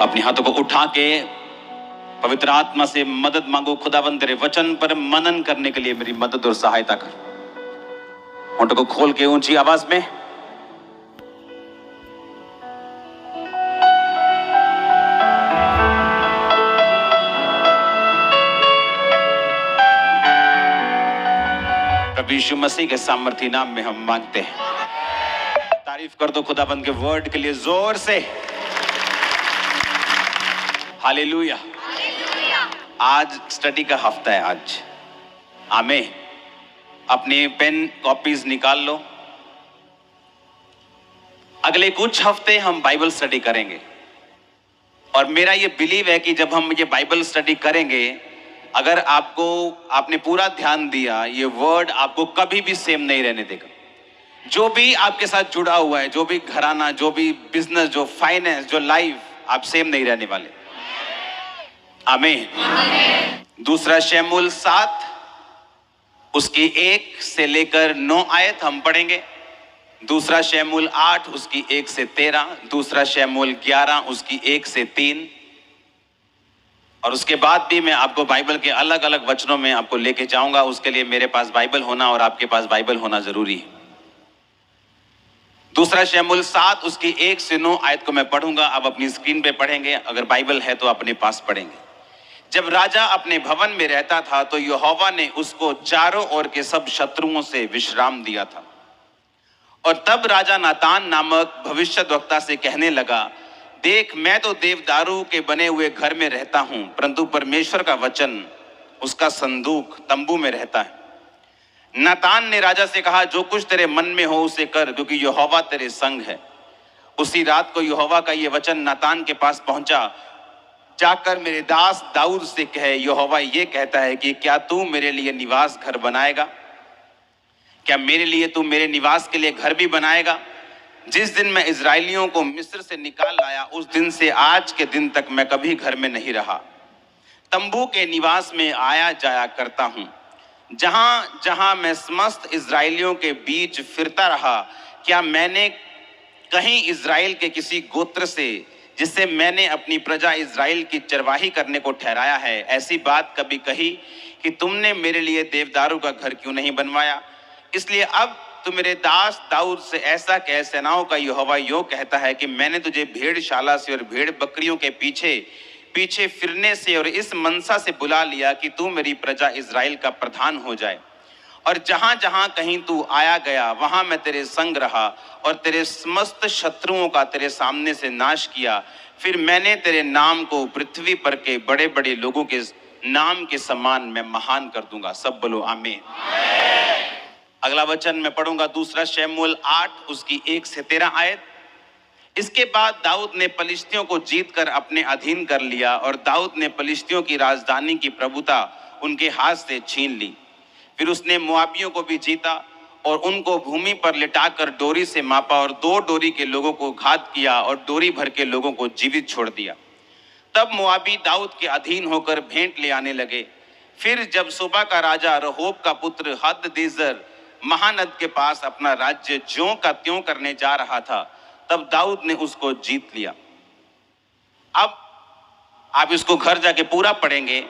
अपने हाथों को उठा के पवित्र आत्मा से मदद मांगो। खुदावंद तेरे वचन पर मनन करने के लिए मेरी मदद और सहायता कर। होठों को खोल के ऊंची आवाज में प्रभु यीशु मसीह के सामर्थी नाम में हम मांगते हैं। तारीफ कर दो खुदावंद के वर्ड के लिए जोर से। हालेलुया। आज स्टडी का हफ्ता है आज। आमीन। अपने पेन कॉपीज निकाल लो। अगले कुछ हफ्ते हम बाइबल स्टडी करेंगे और मेरा ये बिलीव है कि जब हम ये बाइबल स्टडी करेंगे, अगर आपने पूरा ध्यान दिया, ये वर्ड आपको कभी भी सेम नहीं रहने देगा। जो भी आपके साथ जुड़ा हुआ है, जो भी घराना, जो भी बिजनेस, जो फाइनेंस, जो लाइफ, आप सेम नहीं रहने वाले। आमीन। दूसरा शमूएल 7 उसकी 1 से लेकर 9 आयत हम पढ़ेंगे। दूसरा शमूएल 8 उसकी 1 से 13। दूसरा शमूएल 11 उसकी 1 से 3। और उसके बाद भी मैं आपको बाइबल के अलग अलग वचनों में आपको लेके जाऊंगा। उसके लिए मेरे पास बाइबल होना और आपके पास बाइबल होना जरूरी है। दूसरा शमूएल 7 उसकी 1 से 9 आयत को मैं पढ़ूंगा। अब अपनी स्क्रीन पे पढ़ेंगे, अगर बाइबल है तो अपने पास पढ़ेंगे। जब राजा अपने भवन में रहता था तो यहोवा ने उसको चारों ओर के सब शत्रुओं से विश्राम दिया था। और तब राजा नातान नामक भविष्यद्वक्ता से कहने लगा, देख, मैं तो देवदारू के बने हुए घर में रहता हूं, परंतु परमेश्वर का वचन, उसका संदूक तंबू में रहता है। नातान ने राजा से कहा, जो कुछ तेरे मन में हो उसे कर, क्योंकि यहोवा तेरे संग है। उसी रात को यहोवा का यह वचन नातान के पास पहुंचा, जाकर मेरे दास दाऊद से कहे, यहोवा ये कहता है कि क्या तू मेरे लिए निवास घर बनाएगा? क्या मेरे लिए तू मेरे निवास के लिए घर भी बनाएगा? जिस दिन मैं इजराइलियों को मिस्र से निकाल लाया, उस दिन से आज के दिन तक मैं कभी घर में नहीं रहा। तंबू के निवास में आया जाया करता हूं। जहां जहां मैं समस्त इजराइलियों के बीच फिरता रहा, क्या मैंने कहीं इजराइल के किसी गोत्र से, जिससे मैंने अपनी प्रजा इजराइल की चरवाही करने को ठहराया है, ऐसी बात कभी कही कि तुमने मेरे लिए देवदारू का घर क्यों नहीं बनवाया? इसलिए अब तू मेरे दास दाऊद से ऐसा कह, सेनाओं का यहोवा यो कहता है कि मैंने तुझे भेड़शाला से और भेड़ बकरियों के पीछे पीछे फिरने से और इस मनसा से बुला लिया कि तू मेरी प्रजा इजराइल का प्रधान हो जाए। और जहां जहां कहीं तू आया गया, वहां मैं तेरे संग रहा और तेरे समस्त शत्रुओं का तेरे सामने से नाश किया। फिर मैंने तेरे नाम को पृथ्वी पर के बड़े बड़े लोगों के नाम के समान मैं महान कर दूंगा। सब बोलो आमीन। अगला वचन मैं पढ़ूंगा, दूसरा शमूएल 8 उसकी 1 से 13 आयत। इसके बाद दाऊद ने पलिश्तियों को जीतकर अपने अधीन कर लिया और दाऊद ने पलिश्तियों की राजधानी की प्रभुता उनके हाथ से छीन ली। फिर उसने मोआबियों को भी जीता और उनको भूमि पर लिटाकर डोरी से मापा और 2 डोरी के लोगों को घात किया और डोरी भर के लोगों को जीवित छोड़ दिया। तब मोआबी दाऊद के अधीन होकर भेंट ले आने लगे। फिर जब सोबा का राजा रहोब का पुत्र हददेजर महानद के पास अपना राज्य ज्यों का त्यों करने जा रहा था, तब दाऊद ने उसको जीत लिया। अब आप इसको घर जाके पूरा पढ़ेंगे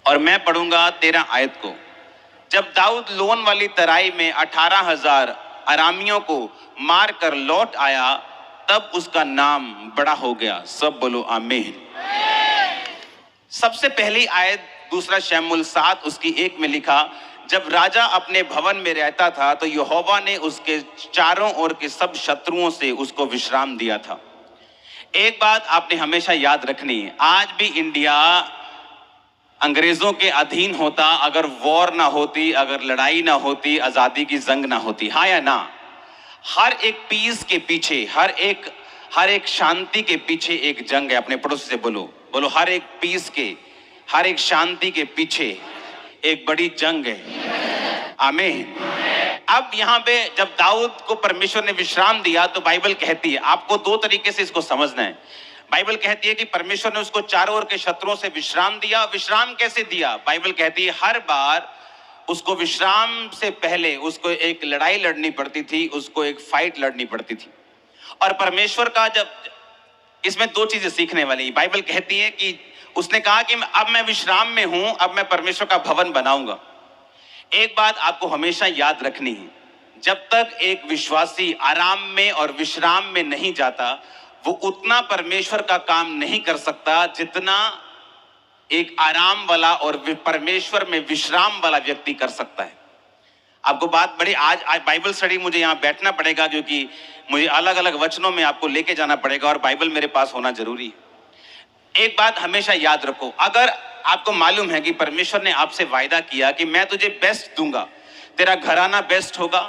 और मैं पढ़ूंगा 13 आयत को। जब दाऊद लोन वाली तराई में 18,000 अरामियों को मारकर लौट आया, तब उसका नाम बड़ा हो गया। सब बोलो आमीन। सबसे पहली आयत दूसरा शमूएल 7 उसकी 1 में लिखा, जब राजा अपने भवन में रहता था तो यहोवा ने उसके चारों ओर के सब शत्रुओं से उसको विश्राम दिया था। एक बात आपने हमेशा याद रखनी है, आज भी इंडिया अंग्रेजों के अधीन होता अगर वॉर ना होती, अगर लड़ाई ना होती, आजादी की जंग ना होती। हाँ या ना? हर एक पीस के पीछे, हर एक शांति के पीछे एक जंग है। अपने पड़ोसी से बोलो, हर एक पीस के, हर एक शांति के पीछे एक बड़ी जंग है। आमीन। अब यहां पे जब दाऊद को परमेश्वर ने विश्राम दिया तो बाइबल कहती है, आपको 2 तरीके से इसको समझना है। बाइबल कहती है कि परमेश्वर ने उसको चारों ओर के शत्रुओं से विश्राम दिया। विश्राम कैसे दिया? बाइबल कहती है हर बार उसको विश्राम से पहले उसको एक लड़ाई लड़नी पड़ती थी, उसको एक फाइट लड़नी पड़ती थी। और परमेश्वर का जब इसमें दो चीजें सीखने वाली। बाइबल कहती है कि उसने कहा कि अब मैं विश्राम में हूं, अब मैं परमेश्वर का भवन बनाऊंगा। एक बात आपको हमेशा याद रखनी है, जब तक एक विश्वासी आराम में और विश्राम में नहीं जाता, वो उतना परमेश्वर का काम नहीं कर सकता जितना एक आराम वाला और परमेश्वर में विश्राम वाला व्यक्ति कर सकता है। आपको बात बड़ी, आज बाइबल स्टडी मुझे यहाँ बैठना पड़ेगा क्योंकि मुझे अलग अलग वचनों में आपको लेके जाना पड़ेगा और बाइबल मेरे पास होना जरूरी है। एक बात हमेशा याद रखो, अगर आपको मालूम है कि परमेश्वर ने आपसे वायदा किया कि मैं तुझे बेस्ट दूंगा, तेरा घराना बेस्ट होगा,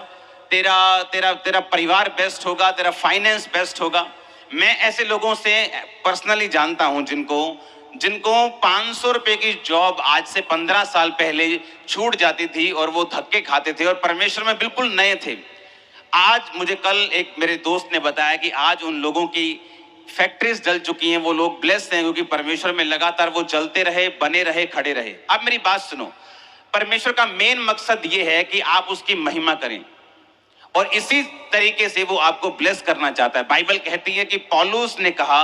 तेरा तेरा तेरा परिवार बेस्ट होगा, तेरा फाइनेंस बेस्ट होगा। मैं ऐसे लोगों से पर्सनली जानता हूं जिनको 500 रुपए की जॉब आज से 15 साल पहले छूट जाती थी और वो धक्के खाते थे और परमेश्वर में बिल्कुल नए थे। आज मुझे कल एक मेरे दोस्त ने बताया कि आज उन लोगों की फैक्ट्रीज जल चुकी हैं, वो लोग ब्लेस्ड हैं क्योंकि परमेश्वर में लगातार वो जलते रहे, बने रहे, खड़े रहे। अब मेरी बात सुनो, परमेश्वर का मेन मकसद ये है कि आप उसकी महिमा करें और इसी तरीके से वो आपको ब्लेस करना चाहता है। बाइबल कहती है कि पौलुस ने कहा,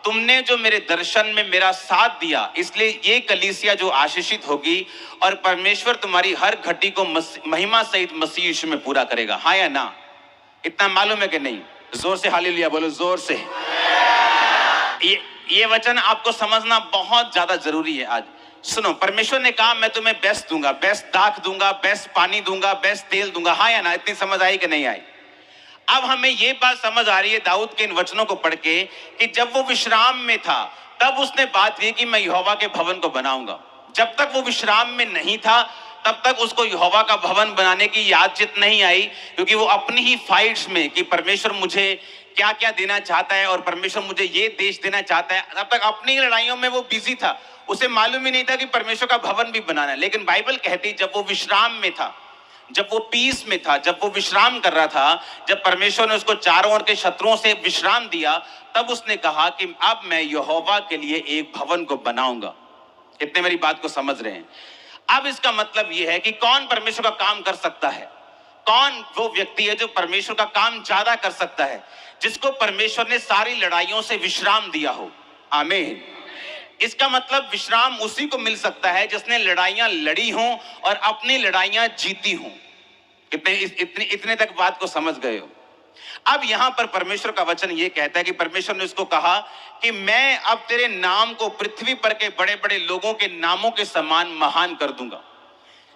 तुमने जो मेरे दर्शन में मेरा साथ दिया, इसलिए ये कलीसिया जो आशीषित होगी और परमेश्वर तुम्हारी हर घटी को महिमा सहित मसीह यीशु में पूरा करेगा। हाँ या ना? इतना मालूम है कि नहीं? जोर से हालेलुया बोलो, जोर से। ये वचन आपको समझना बहुत ज्यादा जरूरी है। आज सुनो, परमेश्वर ने कहा मैं तुम्हें बेस्ट दूंगा, बेस्ट दाख दूंगा, बेस्ट पानी दूंगा, बेस्ट तेल दूंगा। हाँ या ना? इतनी समझ आई कि नहीं आई? अब हमें यह बात समझ आ रही है दाऊद के इन वचनों को पढ़ के कि जब वो विश्राम में था तब उसने बात की कि मैं यहोवा के भवन को बनाऊंगा। जब तक वो विश्राम में नहीं था तब तक उसको यहोवा का भवन बनाने की याद चित नहीं आई, क्योंकि वो अपनी ही फाइट्स में कि परमेश्वर मुझे क्या क्या देना चाहता है और परमेश्वर मुझे ये देश देना चाहता है, तब तक अपनी लड़ाइयों में वो बिजी था। उसे मालूम ही नहीं था कि परमेश्वर का भवन भी बनाना है। लेकिन बाइबल कहती जब वो विश्राम में था, जब वो पीस में था, जब वो विश्राम कर रहा था, जब परमेश्वर ने उसको चारों ओर के शत्रुओं से विश्राम दिया, तब उसने कहा कि अब मैं यहोवा के लिए एक भवन को बनाऊंगा। कितने मेरी बात को समझ रहे हैं? अब इसका मतलब यह है कि कौन परमेश्वर का काम कर सकता है, कौन वो व्यक्ति है जो परमेश्वर का काम ज्यादा कर सकता है, जिसको परमेश्वर ने सारी लड़ाइयों से विश्राम दिया हो। आमीन। इसका मतलब विश्राम उसी को मिल सकता है जिसने लड़ाइयां लड़ी हों और अपनी लड़ाइयां जीती हों। इतने तक बात को समझ गए हो? अब यहां पर परमेश्वर का वचन यह कहता है कि परमेश्वर ने उसको कहा कि मैं अब तेरे नाम को पृथ्वी पर के बड़े बड़े लोगों के नामों के समान महान कर दूंगा।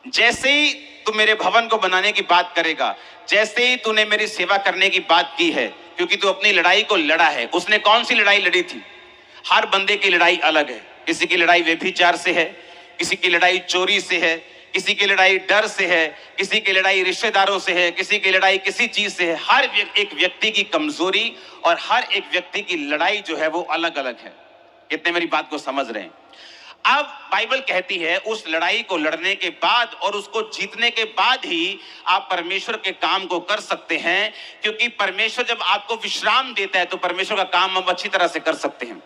जैसे ही तू मेरे भवन को बनाने की बात करेगा, जैसे ही तूने मेरी सेवा करने की बात की है, क्योंकि तू अपनी लड़ाई को लड़ा है। उसने कौन सी लड़ाई लड़ी थी? हर बंदे की लड़ाई अलग है। किसी की लड़ाई व्यभिचार से है, किसी की लड़ाई चोरी से है, किसी की लड़ाई डर से है, किसी की लड़ाई रिश्तेदारों से है, किसी की लड़ाई किसी चीज से है। हर एक व्यक्ति की कमजोरी और हर एक व्यक्ति की लड़ाई जो है वो अलग अलग है। कितने मेरी बात को समझ रहे हैं? अब बाइबल कहती है उस लड़ाई को लड़ने के बाद और उसको जीतने के बाद ही आप परमेश्वर के काम को कर सकते हैं, क्योंकि परमेश्वर जब आपको विश्राम देता है तो परमेश्वर का काम हम अच्छी तरह से कर सकते हैं।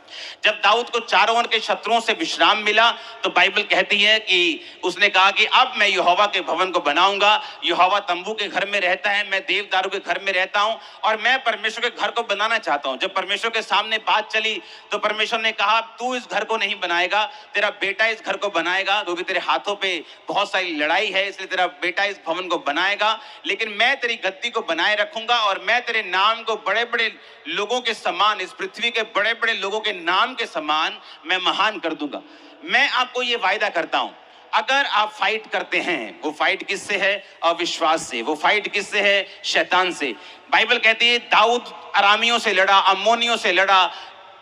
जब दाऊद को चारों ओर के शत्रुओं से विश्राम मिला तो बाइबल कहती है कि उसने कहा कि अब मैं यहोवा के भवन को बनाऊंगा। यहोवा तंबू के घर में रहता है, मैं देवदारू के घर में रहता हूं और मैं परमेश्वर के घर को बनाना चाहता हूं। जब परमेश्वर के सामने बात चली तो परमेश्वर ने कहा तू इस घर को नहीं बनाएगा, तेरा बेटा इस घर को बनाएगा, क्योंकि तेरे हाथों पे बहुत सारी लड़ाई है, इसलिए तेरा बेटा इस भवन को बनाएगा। लेकिन मैं तेरी गद्दी को बनाए रखूंगा और मैं तेरे नाम को बड़े बड़े लोगों के समान, इस पृथ्वी के बड़े बड़े लोगों के नाम के समान मैं महान कर दूंगा। मैं आपको ये वायदा करता हूं, अगर आप फाइट करते हैं, वो फाइट किससे है? अविश्वास से। वो फाइट किससे है? शैतान से। बाइबल कहती है दाऊद अरामियों से लड़ा, अम्मोनियों से लड़ा,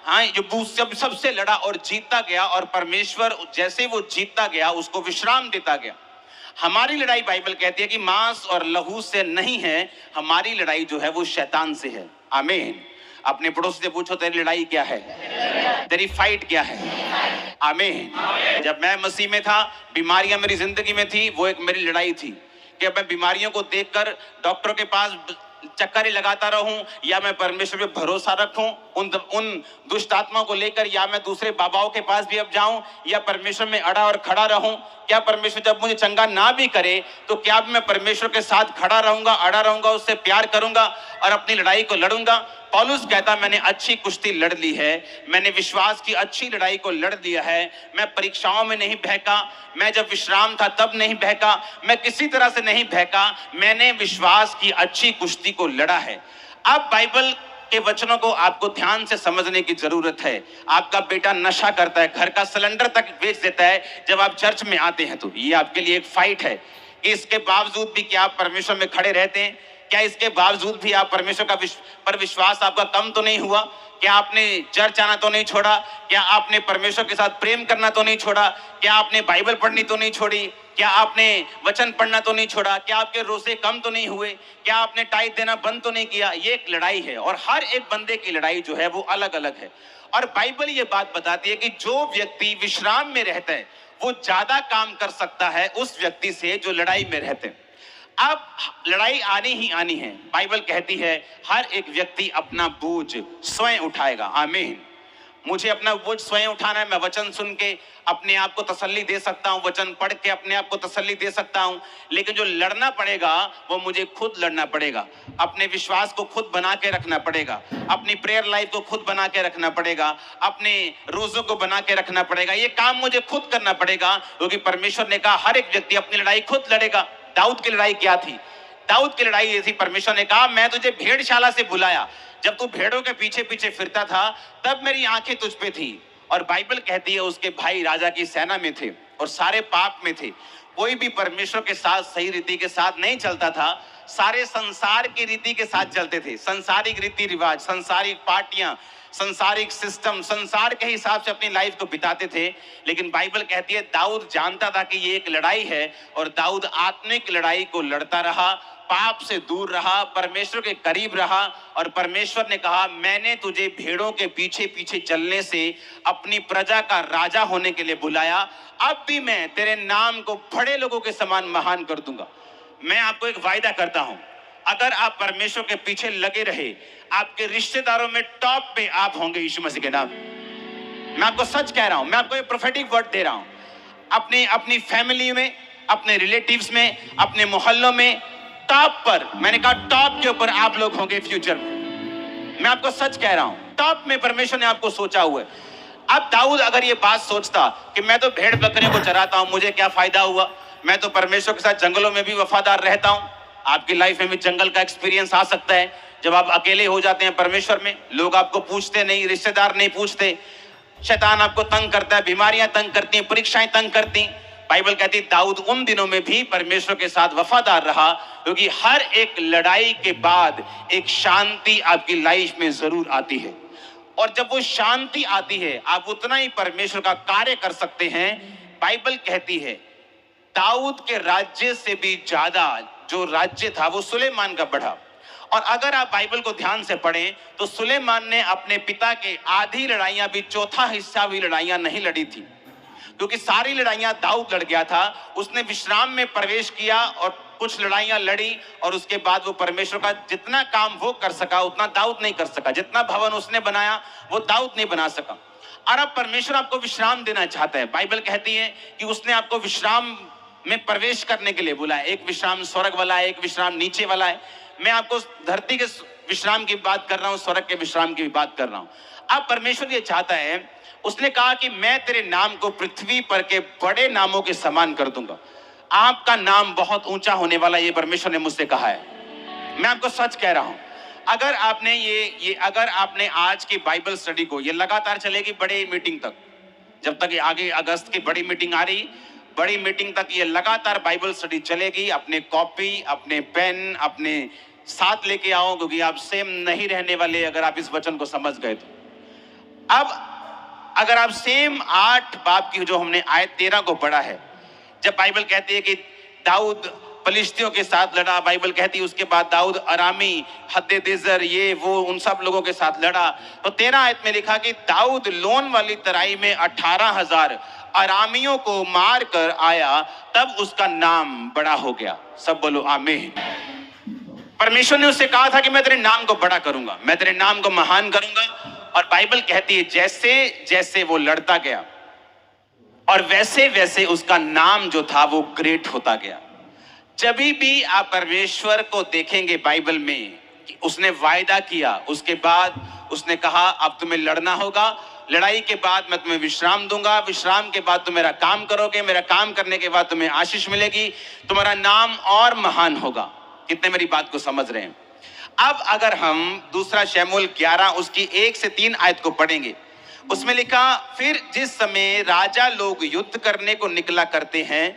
हाँ, जो सबसे लड़ा और जीतता गया, और परमेश्वर जैसे वो जीतता गया उसको विश्राम देता गया। हमारी लड़ाई बाइबल कहती है कि मांस और लहू से नहीं है, हमारी लड़ाई जो है वो शैतान से है। आमीन। अपने पड़ोसी से पूछो तेरी लड़ाई क्या है, तेरी फाइट क्या है। आमीन। जब मैं मसीह में था, बीमारियां मेरी जिंदगी में थी, वो एक मेरी लड़ाई थी कि मैं बीमारियों को देखकर डॉक्टर के पास चक्कर ही लगाता रहूं या मैं परमेश्वर पे भरोसा रखूं। उन दुष्ट आत्माओं को लेकर, या मैं दूसरे बाबाओं के पास भी अब जाऊं, या परमेश्वर में अड़ा और खड़ा रहूं? क्या परमेश्वर जब मुझे चंगा ना भी करे तो क्या मैं परमेश्वर के साथ खड़ा रहूंगा, अड़ा रहूंगा, उससे प्यार करूंगा और अपनी लड़ाई को लड़ूंगा? पौलुस कहता, मैंने अच्छी कुश्ती लड़ ली है, मैंने विश्वास की अच्छी लड़ाई को लड़ लिया है, मैं परीक्षाओं में नहीं बहका, मैं जब विश्राम था तब नहीं बहका, मैं किसी तरह से नहीं बहका, मैंने विश्वास की अच्छी कुश्ती को लड़ा है। अब बाइबल के वचनों को आपको ध्यान से समझने की जरूरत है। आपका बेटा नशा करता है, घर का सिलेंडर तक बेच देता है, जब आप चर्च में आते हैं तो ये आपके लिए एक फाइट है कि इसके बावजूद भी क्या आप परमेश्वर में खड़े रहते हैं? क्या इसके बावजूद भी आप परमेश्वर का पर विश्वास आपका कम तो नहीं हुआ? क्या आपने चर्च आना तो नहीं छोड़ा? क्या आपने परमेश्वर के साथ प्रेम करना तो नहीं छोड़ा? क्या आपने बाइबल पढ़नी तो नहीं छोड़ी? क्या आपने वचन पढ़ना तो नहीं छोड़ा? क्या आपके रोजे कम तो नहीं हुए? क्या आपने टाइट देना बंद तो नहीं किया? ये एक लड़ाई है और हर एक बंदे की लड़ाई जो है वो अलग अलग है। और बाइबल ये बात बताती है कि जो व्यक्ति विश्राम में रहता है वो ज्यादा काम कर सकता है उस व्यक्ति से जो लड़ाई में रहते हैं। अब लड़ाई आनी ही आनी है। बाइबल कहती है हर एक व्यक्ति अपना बोझ स्वयं उठाएगा। आमीन। मुझे अपना बोझ स्वयं उठाना है। मैं वचन सुन के अपने आप को तसल्ली दे सकता हूं, वचन पढ़ के अपने आप को तसल्ली दे सकता हूं, लेकिन जो लड़ना पड़ेगा वो मुझे खुद लड़ना पड़ेगा। अपने विश्वास को खुद बना के रखना पड़ेगा, अपनी प्रेयर लाइफ को खुद बना के रखना पड़ेगा, अपने रोजों को बना के रखना पड़ेगा। ये काम मुझे खुद करना पड़ेगा, क्योंकि परमेश्वर ने कहा हर एक व्यक्ति अपनी लड़ाई खुद लड़ेगा। दाऊद की लड़ाई क्या थी? दाऊद की लड़ाई ये थी, परमेश्वर ने कहा मैं तुझे भेड़शाला से बुलाया, जब तू भेड़ों के पीछे पीछे फिरता था तब मेरी आंखें तुझ पे थी। और बाइबल कहती है उसके भाई राजा की सेना में थे और सारे पाप में थे। कोई भी परमेश्वर के साथ सही रीति के साथ नहीं चलता था, सारे संसार की रीति के साथ चलते थे। संसारिक रीति रिवाज, संसारिक पार्टियां, संसारिक सिस्टम, संसार के हिसाब से अपनी लाइफ को बिताते थे। लेकिन बाइबल कहती है दाऊद जानता था कि ये एक लड़ाई है और दाऊद आत्मिक लड़ाई को लड़ता रहा, पाप से दूर रहा, परमेश्वर के करीब रहा। और परमेश्वर ने कहा मैंने तुझे भेड़ों के पीछे पीछे चलने से अपनी प्रजा का राजा होने के लिए बुलाया, अब भी मैं तेरे नाम को बड़े लोगों के समान महान कर दूंगा। मैं आपको एक वायदा करता हूं, अगर आप परमेश्वर के पीछे लगे रहे, आपके रिश्तेदारों में टॉप पे आप होंगे यीशु मसीह के नाम। मैं आपको सच कह रहा हूं, मैं आपको एक प्रोफेटिक वर्ड दे रहा हूं। अपनी फैमिली में, अपने रिलेटिव्स में, अपने मोहल्लों में टॉप पर, मैंने कहा टॉप के ऊपर आप लोग होंगे फ्यूचर में। मैं आपको सच कह रहा हूं, टॉप में परमेश्वर ने आपको सोचा हुआ है। अब दाऊद अगर ये बात सोचता कि मैं तो भेड़ बकरियों को चराता हूं, मुझे क्या फायदा हुआ, मैं तो परमेश्वर के साथ जंगलों में भी वफादार रहता हूं। आपकी लाइफ में भी जंगल का एक्सपीरियंस आ सकता है। जब आप अकेले हो जाते हैं परमेश्वर में, लोग आपको पूछते नहीं, रिश्तेदार नहीं पूछते, शैतान आपको तंग करता है, बीमारियां तंग करती हैं, परीक्षाएं तंग करती। बाइबल कहती है दाऊद उन दिनों में भी परमेश्वर के साथ वफादार रहा, क्योंकि हर एक लड़ाई के बाद एक शांति आपकी लाइफ में जरूर आती है। और जब वो शांति आती है आप उतना ही परमेश्वर का कार्य कर सकते हैं। बाइबल कहती है दाऊद के राज्य से भी ज्यादा जो राज्य था वो सुलेमान का बढ़ा। और अगर आप बाइबल को ध्यान से पढ़ें तो सुलेमान ने अपने पिता के आधी लड़ाइयां भी चौथा हिस्सा भी लड़ाइयां नहीं लड़ी थी, क्योंकि सारी लड़ाइयां दाऊद लड़ गया था। उसने विश्राम में प्रवेश किया और कुछ लड़ाइयां लड़ी, और उसके बाद वो परमेश्वर का जितना काम वो कर सका उतना दाऊद नहीं कर सका। जितना भवन उसने बनाया वो दाऊद नहीं बना सका। और अब परमेश्वर आपको विश्राम देना चाहता है। बाइबल कहती है कि उसने आपको विश्राम में प्रवेश करने के लिए बुलाया। एक विश्राम स्वर्ग वाला है, एक विश्राम नीचे वाला है। मैं आपको धरती के विश्राम की बात कर रहा हूं, स्वर्ग के विश्राम की भी बात कर रहा हूं। अब परमेश्वर ये चाहता है, उसने कहा कि मैं तेरे नाम को पृथ्वी पर के बड़े नामों के समान कर दूंगा। आपका नाम बहुत ऊंचा होने वाला, ये परमेश्वर ने मुझसे कहा है। मैं आपको सच कह रहा हूं, अगर आपने अगर आपने आज की बाइबल स्टडी को, ये लगातार चलेगी बड़ी मीटिंग तक, जब तक ये आगे अगस्त की बड़ी मीटिंग आ रही, बड़ी मीटिंग तक ये लगातार बाइबल स्टडी चलेगी। अपने कॉपी, अपने पेन अपने साथ लेके आओ, क्योंकि आप सेम नहीं रहने वाले अगर आप इस वचन को समझ गए तो। अब अगर आप सेम 8 बाब की जो हमने आयत 13 को पढ़ा है, जब बाइबल कहती है कि दाऊद फलिश्तियों के साथ लड़ा, बाइबल कहती है उसके बाद दाऊद अरामी, हद्देदेजर, ये वो उन सब लोगों के साथ लड़ा, तो 13 आयत में लिखा कि दाऊद लोन वाली तराई में 18,000 अरामियों को मार कर आया, तब उसका नाम बड़ा हो गया। सब बोलो आमीन। परमेश्वर ने उससे कहा था कि मैं तेरे नाम को बड़ा करूंगा, मैं तेरे नाम को महान करूंगा, और बाइबल कहती है जैसे जैसे वो लड़ता गया और वैसे वैसे उसका नाम जो था वो ग्रेट होता गया। जब भी आप परमेश्वर को देखेंगे बाइबल में कि उसने वायदा किया, उसके बाद उसने कहा अब तुम्हें लड़ना होगा, लड़ाई के बाद मैं तुम्हें विश्राम दूंगा, विश्राम के बाद तुम मेरा काम करोगे, मेरा काम करने के बाद तुम्हें आशीष मिलेगी, तुम्हारा नाम और महान होगा। कितने मेरी बात को समझ रहे हैं? अब अगर हम दूसरा शमूएल 11 उसकी 1 से 3 आयत को पढ़ेंगे, उसमें लिखा, फिर जिस समय राजा लोग युद्ध करने को निकला करते हैं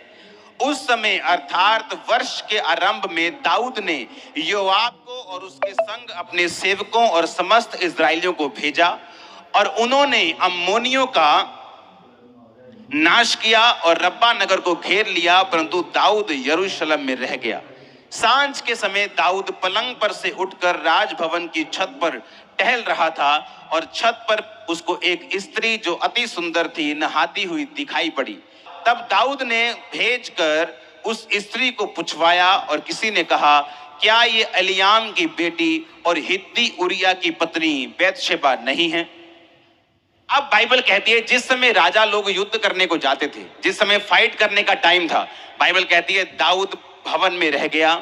उस समय अर्थात वर्ष के आरंभ में दाऊद ने योआब को और उसके संग अपने सेवकों और समस्त इस्राएलियों को भेजा और उन्होंने अम्मोनियों का नाश किया और रब्बा नगर को घेर लिया, परंतु दाऊद यरूशलेम में रह गया। सांझ के समय दाऊद पलंग पर से उठकर राजभवन की छत पर टहल रहा था और छत पर उसको एक स्त्री जो अति सुंदर थी नहाती हुई दिखाई पड़ी। तब दाऊद ने भेजकर उस स्त्री को पूछवाया और किसी ने कहा, क्या ये एलियाम की बेटी और हित्ती उरिया की पत्नी बैतशेबा नहीं है? अब बाइबल कहती है जिस समय राजा लोग युद्ध करने को जाते थे, जिस समय फाइट करने का टाइम था, बाइबल कहती है दाऊद भवन में रह गया,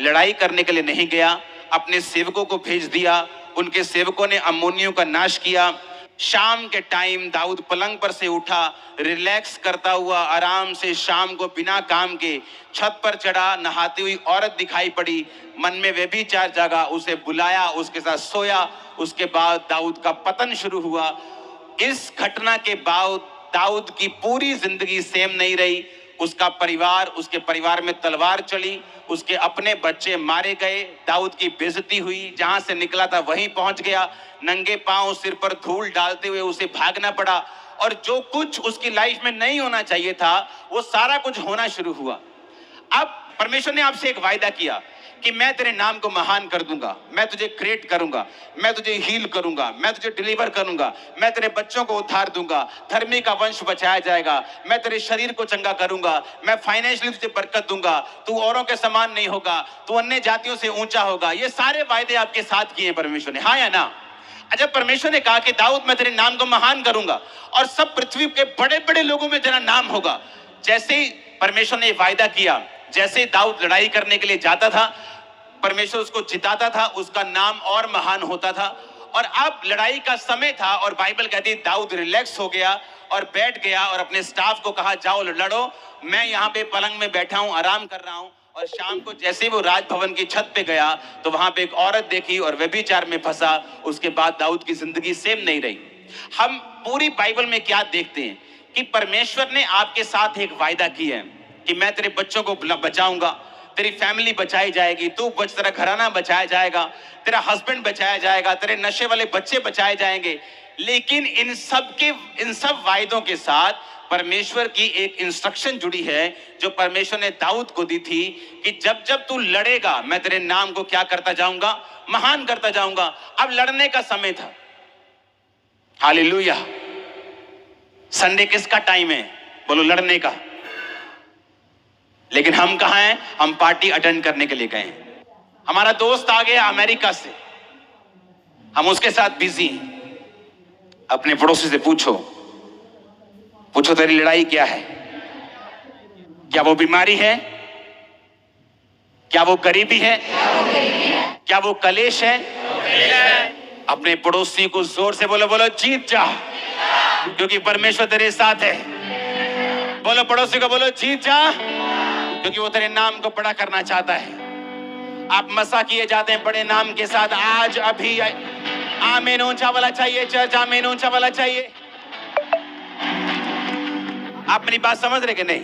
लड़ाई करने के लिए नहीं गया, अपने सेवकों को भेज दिया, उनके सेवकों ने अम्मोनियों का नाश किया। शाम के टाइम दाऊद पलंग पर से उठा, रिलैक्स करता हुआ आराम से शाम को बिना काम के छत पर चढ़ा, नहाती हुई औरत दिखाई पड़ी, मन में व्यभिचार जागा, उसे बुलाया, उसके साथ सोया। उसके बाद दाऊद का पतन शुरू हुआ। इस घटना के बाद दाऊद की पूरी जिंदगी सेम नहीं रही। उसका परिवार, उसके परिवार में तलवार चली, उसके अपने बच्चे मारे गए, दाऊद की बेइज्जती हुई, जहां से निकला था वहीं पहुंच गया, नंगे पांव सिर पर धूल डालते हुए उसे भागना पड़ा और जो कुछ उसकी लाइफ में नहीं होना चाहिए था वो सारा कुछ होना शुरू हुआ। अब परमेश्वर ने आपसे एक वायदा किया कि मैं तेरे नाम को महान कर दूंगा, मैं तुझे क्रिएट करूंगा, मैं तुझे हील करूंगा, मैं तुझे डिलीवर करूंगा, मैं तेरे बच्चों को उद्धार दूंगा, धर्मी का वंश बचाया जाएगा, मैं तेरे शरीर को चंगा करूंगा, मैं फाइनेंशियली तुझे बरकत दूंगा, तू औरों के समान नहीं होगा, तू अन्य जातियों से ऊंचा होगा। ये सारे वायदे आपके साथ किए परमेश्वर ने, हाँ या ना? जब परमेश्वर ने कहा कि दाऊद मैं तेरे नाम को महान करूंगा और सब पृथ्वी के बड़े बड़े लोगों में तेरा नाम होगा, जैसे ही परमेश्वर ने वायदा किया, जैसे दाऊद लड़ाई करने के लिए जाता था, परमेश्वर उसको जिताता था, उसका नाम और महान होता था। और अब लड़ाई का समय था और बाइबल कहती है दाऊद रिलैक्स हो गया और बैठ गया और अपने स्टाफ को कहा, जाओ लड़ो, मैं यहाँ पे पलंग में बैठा हूँ, आराम कर रहा हूँ। और शाम को जैसे ही वो राजभवन की छत पे गया तो वहां पे एक औरत देखी और व्यभिचार में फंसा। उसके बाद दाऊद की जिंदगी सेम नहीं रही। हम पूरी बाइबल में क्या देखते हैं कि परमेश्वर ने आपके साथ एक वायदा किया है कि मैं तेरे बच्चों को बचाऊंगा, तेरी फैमिली बचाई जाएगी, तू बच, तेरा घराना बचाया जाएगा, तेरा हस्बैंड बचाया जाएगा, तेरे नशे वाले बच्चे बचाए जाएंगे। लेकिन इन सब वायदों के साथ परमेश्वर की एक इंस्ट्रक्शन जुड़ी है जो परमेश्वर ने दाऊद को दी थी कि जब जब तू लड़ेगा मैं तेरे नाम को क्या करता जाऊंगा, महान करता जाऊंगा। अब लड़ने का समय था। हालेलुया। संडे किसका टाइम है? बोलो लड़ने का। लेकिन हम कहां हैं? हम पार्टी अटेंड करने के लिए गए हैं। हमारा दोस्त आ गया अमेरिका से, हम उसके साथ बिजी हैं। अपने पड़ोसी से पूछो तेरी लड़ाई क्या है? क्या वो बीमारी है? क्या वो गरीबी है? क्या वो कलेश है? अपने पड़ोसी को जोर से बोलो जीत जा, क्योंकि परमेश्वर तेरे साथ है। बोलो पड़ोसी को, बोलो जीत जा, क्योंकि वो तेरे नाम को बड़ा करना चाहता है। आप मसा किए जाते हैं बड़े नाम के साथ। आज अभी आमीन ऊंचा वाला चाहिए चर्च, आमीन ऊंचा वाला चाहिए। आप मेरी बात समझ रहे कि नहीं?